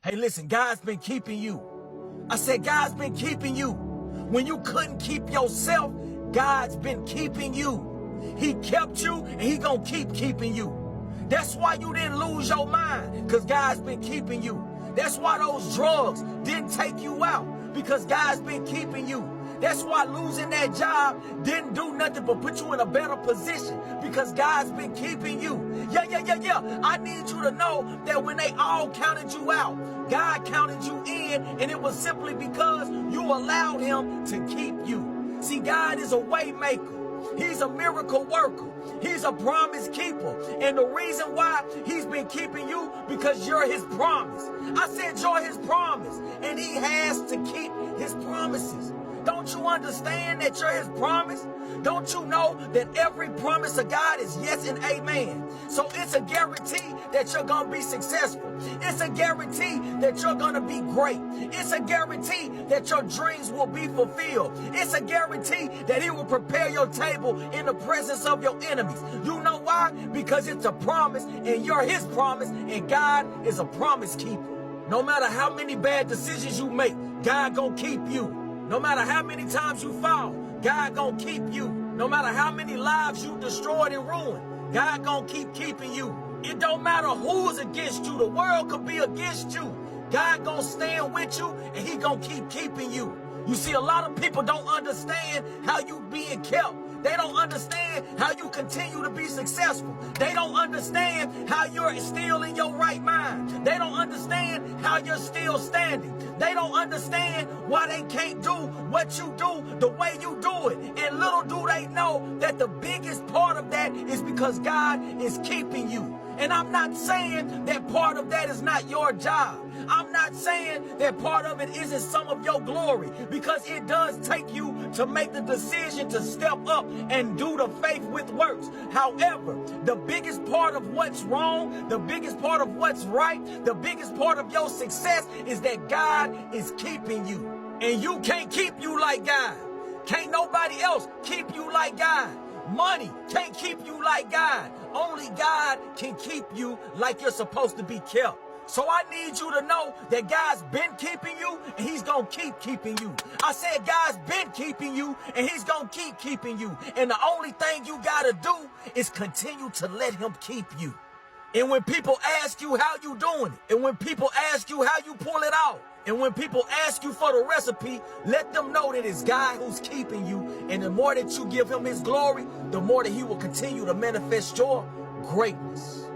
Hey, listen, God's been keeping you. I said, God's been keeping you. When you couldn't keep yourself, God's been keeping you. He kept you and he gonna keep keeping you. That's why you didn't lose your mind, because God's been keeping you. That's why those drugs didn't take you out, because God's been keeping you. That's why losing that job didn't do nothing but put you in a better position, because God's been keeping you. Yeah. I need you to know that when they all counted you out, God counted you in, and it was simply because you allowed him to keep you. See, God is a way maker. He's a miracle worker. He's a promise keeper. And the reason why he's been keeping you, because you're his promise. I said you're his promise, and he has to keep his promises. Don't you understand that you're his promise? Don't you know that every promise of God is yes and amen? So it's a guarantee that you're going to be successful. It's a guarantee that you're going to be great. It's a guarantee that your dreams will be fulfilled. It's a guarantee that he will prepare your table in the presence of your enemies. You know why? Because it's a promise, and you're his promise, and God is a promise keeper. No matter how many bad decisions you make, God gonna keep you. No matter how many times you fall, God gonna keep you. No matter how many lives you destroyed and ruined, God gonna keep keeping you. It don't matter who's against you. The world could be against you. God gonna stand with you, and he gonna keep keeping you. You see, a lot of people don't understand how you being kept. They don't understand how you continue to be successful. They don't understand how you're still in your right mind. They don't understand how you're still standing. They don't understand why they can't do what you do the way you do it. And little do they know that the biggest part of that is because God is keeping you. And I'm not saying that part of that is not your job. I'm not saying that part of it isn't some of your glory, because it does take you to make the decision to step up and do the faith with works. However, the biggest part of what's wrong, the biggest part of what's right, the biggest part of your success is that God is keeping you. And you can't keep you like God. Can't nobody else keep you like God. Money can't keep you like God. Only God can keep you like you're supposed to be kept. So I need you to know that God's been keeping you, and he's going to keep keeping you. I said God's been keeping you, and he's going to keep keeping you. And the only thing you got to do is continue to let him keep you. And when people ask you how you doing it, and when people ask you how you pull it out, and when people ask you for the recipe, let them know that it's God who's keeping you. And the more that you give him his glory, the more that he will continue to manifest your greatness.